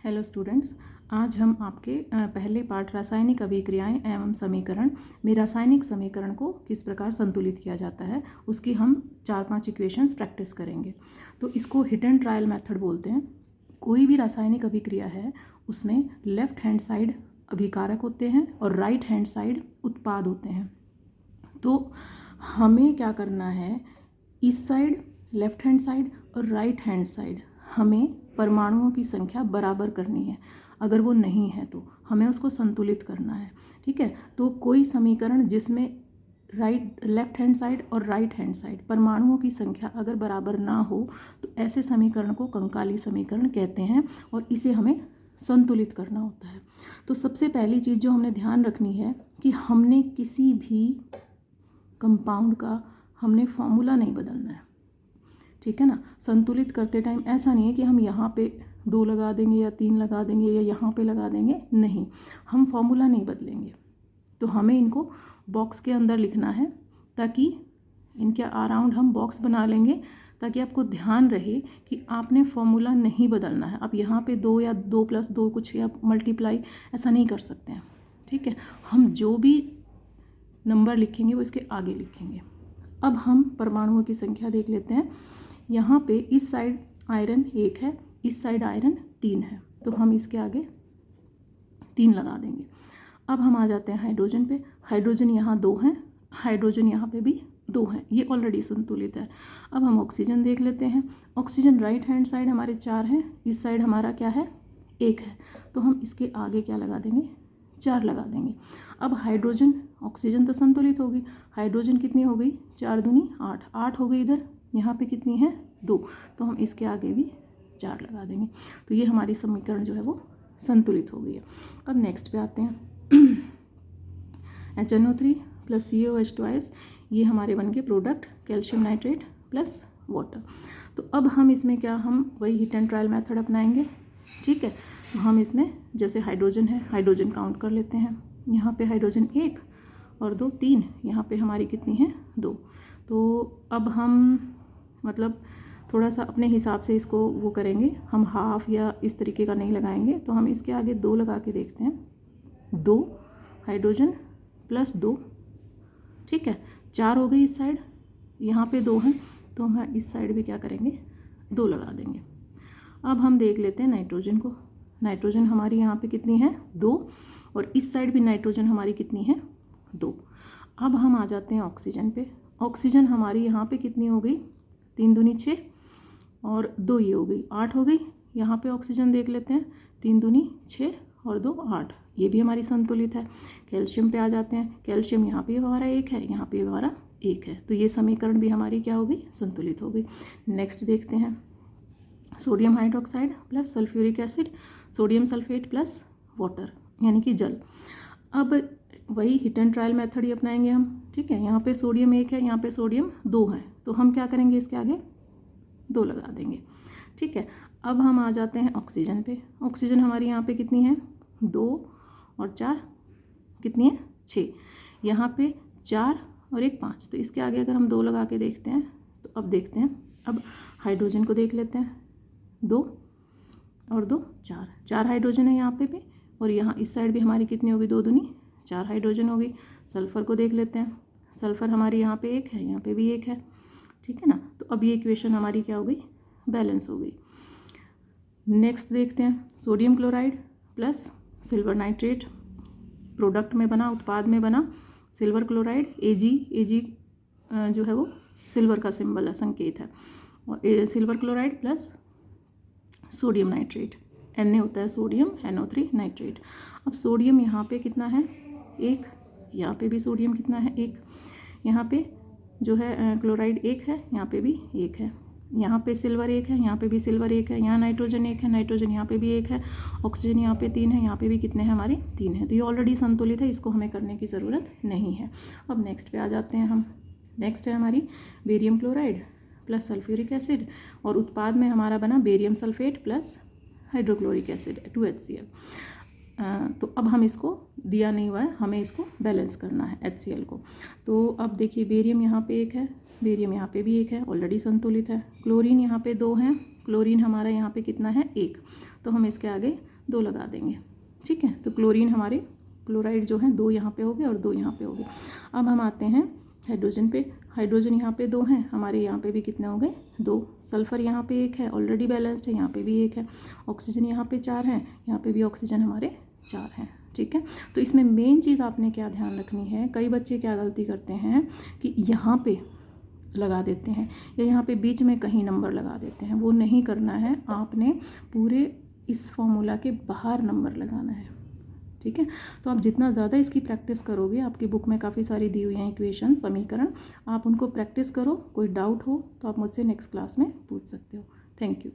Hello students, आज हम आपके पहले पाठ रासायनिक अभिक्रियाएं एवं समीकरण में रासायनिक समीकरण को किस प्रकार संतुलित किया जाता है उसकी हम 4-5 इक्वेशंस प्रैक्टिस करेंगे। तो इसको हिट एंड ट्रायल मेथड बोलते हैं। कोई भी रासायनिक अभिक्रिया है उसमें लेफ्ट हैंड साइड अभिकारक होते हैं और राइट हैंड साइड उत्पाद होते हैं। तो हमें क्या करना है, इस साइड लेफ्ट हैंड साइड और राइट हैंड साइड हमें परमाणुओं की संख्या बराबर करनी है। अगर वो नहीं है तो हमें उसको संतुलित करना है। ठीक है, तो कोई समीकरण जिसमें लेफ्ट हैंड साइड और राइट हैंड साइड परमाणुओं की संख्या अगर बराबर ना हो तो ऐसे समीकरण को कंकाली समीकरण कहते हैं और इसे हमें संतुलित करना होता है। तो सबसे पहली चीज़ जो हमने ध्यान रखनी है कि हमने किसी भी कंपाउंड का हमने फॉर्मूला नहीं बदलना है। ठीक है ना, संतुलित करते टाइम ऐसा नहीं है कि हम यहाँ पे 2 लगा देंगे या 3 लगा देंगे या यहाँ पे लगा देंगे, नहीं, हम फॉर्मूला नहीं बदलेंगे। तो हमें इनको बॉक्स के अंदर लिखना है ताकि इनके अराउंड हम बॉक्स बना लेंगे ताकि आपको ध्यान रहे कि आपने फॉर्मूला नहीं बदलना है। आप यहाँ पे 2 या 2 + 2 कुछ या मल्टीप्लाई ऐसा नहीं कर सकते हैं। ठीक है, हम जो भी नंबर लिखेंगे वो इसके आगे लिखेंगे। अब हम परमाणुओं की संख्या देख लेते हैं। यहाँ पे इस साइड आयरन 1 है, इस साइड आयरन 3 है, तो हम इसके आगे 3 लगा देंगे। अब हम आ जाते हैं हाइड्रोजन पे। हाइड्रोजन यहाँ 2 हैं, हाइड्रोजन यहाँ पे भी 2 हैं, ये ऑलरेडी संतुलित है। अब हम ऑक्सीजन देख लेते हैं। ऑक्सीजन राइट हैंड साइड हमारे 4 हैं, इस साइड हमारा क्या है, 1 है, तो हम इसके आगे क्या लगा देंगे, 4 लगा देंगे। अब हाइड्रोजन ऑक्सीजन तो संतुलित होगी, हाइड्रोजन कितनी हो गई, 4 दूनी 8, 8 हो गई इधर, यहाँ पे कितनी है 2, तो हम इसके आगे भी 4 लगा देंगे। तो ये हमारी समीकरण जो है वो संतुलित हो गई है। अब नेक्स्ट पे आते हैं। HNO3 + COH2, ये हमारे बन के product calcium nitrate plus water. तो अब हम इसमें क्या, हम वही हिट एंड ट्रायल मेथड अपनाएंगे। ठीक है, तो हम इसमें जैसे हाइड्रोजन है, हाइड्रोजन काउंट कर लेते हैं। यहाँ पे हाइड्रोजन 1 और 2 3, यहाँ पे हमारी कितनी है 2। तो अब हम मतलब थोड़ा सा अपने हिसाब से इसको वो करेंगे, हम हाफ या इस तरीके का नहीं लगाएंगे। तो हम इसके आगे 2 लगा के देखते हैं। 2 हाइड्रोजन + 2, ठीक है, 4 हो गई इस साइड, यहाँ पे 2 हैं, तो हम इस साइड भी क्या करेंगे, 2 लगा देंगे। अब हम देख लेते हैं नाइट्रोजन को। नाइट्रोजन हमारी यहाँ पे कितनी है 2, और इस साइड भी नाइट्रोजन हमारी कितनी है 2। अब हम आ जाते हैं ऑक्सीजन पे। ऑक्सीजन हमारी यहाँ पे कितनी हो गई, 3 दूनी 6 और 2 ये हो गई 8 हो गई। यहाँ पे ऑक्सीजन देख लेते हैं, 3 दूनी 6 और 2 8, ये भी हमारी संतुलित है। कैल्शियम पे आ जाते हैं। कैल्शियम यहाँ पे हमारा 1 है, यहाँ पे हमारा 1 है, तो ये समीकरण भी हमारी क्या हो गई, संतुलित हो गई। नेक्स्ट देखते हैं, sodium hydroxide + sulphuric acid, sodium sulphate plus water यानी कि जल। अब वही हिट एंड ट्रायल मेथड ही अपनाएंगे हम। ठीक है, यहाँ पे सोडियम 1 है, यहाँ पे सोडियम 2 है, तो हम क्या करेंगे, इसके आगे 2 लगा देंगे। ठीक है, अब हम आ जाते हैं ऑक्सीजन पे। ऑक्सीजन हमारी यहाँ पे कितनी है 2 और 4 कितनी है 6, यहाँ पे 4 और 1 5, तो इसके आगे अगर हम 2 लगा के देखते हैं तो अब देखते हैं। अब हाइड्रोजन को देख लेते हैं, 2 और 2 4, 4 हाइड्रोजन है यहाँ पे भी, और यहाँ इस साइड भी हमारी कितनी होगी, 2 दूनी 4 हाइड्रोजन होगी। सल्फ़र को देख लेते हैं। सल्फ़र हमारी यहाँ पे 1 है, यहाँ पे भी 1 है। ठीक है ना, तो अब ये इक्वेशन हमारी क्या हो गई, बैलेंस हो गई। नेक्स्ट देखते हैं, sodium chloride + silver nitrate, product में बना, उत्पाद में बना सिल्वर क्लोराइड, Ag जो है वो सिल्वर का सिंबल है, संकेत है, और silver chloride + sodium nitrate, Na होता है सोडियम, NO3 नाइट्रेट। अब सोडियम यहाँ पे कितना है 1, यहाँ पे भी सोडियम कितना है 1, यहाँ पे जो है क्लोराइड 1 है, यहाँ पे भी 1 है, यहाँ पे सिल्वर 1 है, यहाँ पे भी सिल्वर 1 है, यहाँ नाइट्रोजन 1 है, नाइट्रोजन यहाँ पे भी 1 है, ऑक्सीजन यहाँ पे 3 है, यहाँ पे भी कितने हैं हमारे 3 है, तो ये ऑलरेडी संतुलित है, इसको हमें करने की ज़रूरत नहीं है। अब नेक्स्ट पे आ जाते हैं हम। नेक्स्ट है हमारी बेरियम क्लोराइड + सल्फ्यूरिक एसिड, और उत्पाद में हमारा बना barium sulphate + hydrochloric acid 2HCl। तो अब हम इसको दिया नहीं हुआ है, हमें इसको बैलेंस करना है HCl को। तो अब देखिए, बेरियम यहाँ पे 1 है, बेरियम यहाँ पे भी 1 है, ऑलरेडी संतुलित है। क्लोरीन यहाँ पे 2 हैं, क्लोरीन हमारा यहाँ पे कितना है 1, तो हम इसके आगे 2 लगा देंगे, ठीक है। तो क्लोरीन हमारे क्लोराइड जो है 2 यहाँ पे हो गए और 2 यहाँ पे हो गए। अब हम आते हैं हाइड्रोजन पे। हाइड्रोजन यहाँ पे 2 हैं, हमारे यहाँ पे भी कितने हो गए 2। सल्फ़र यहाँ पे 1 है, ऑलरेडी बैलेंस्ड है, यहाँ पे भी 1 है। ऑक्सीजन यहाँ पे 4 हैं, यहाँ पे भी ऑक्सीजन हमारे 4 हैं, ठीक है। तो इसमें मेन चीज़ आपने क्या ध्यान रखनी है, कई बच्चे क्या गलती करते हैं कि यहाँ पे लगा देते हैं या यहाँ पे बीच में कहीं नंबर लगा देते हैं, वो नहीं करना है। आपने पूरे इस फॉर्मूला के बाहर नंबर लगाना है, ठीक है। तो आप जितना ज़्यादा इसकी प्रैक्टिस करोगे, आपकी बुक में काफ़ी सारी दी हुई हैं इक्वेशन, समीकरण, आप उनको प्रैक्टिस करो। कोई डाउट हो तो आप मुझसे नेक्स्ट क्लास में पूछ सकते हो। Thank you.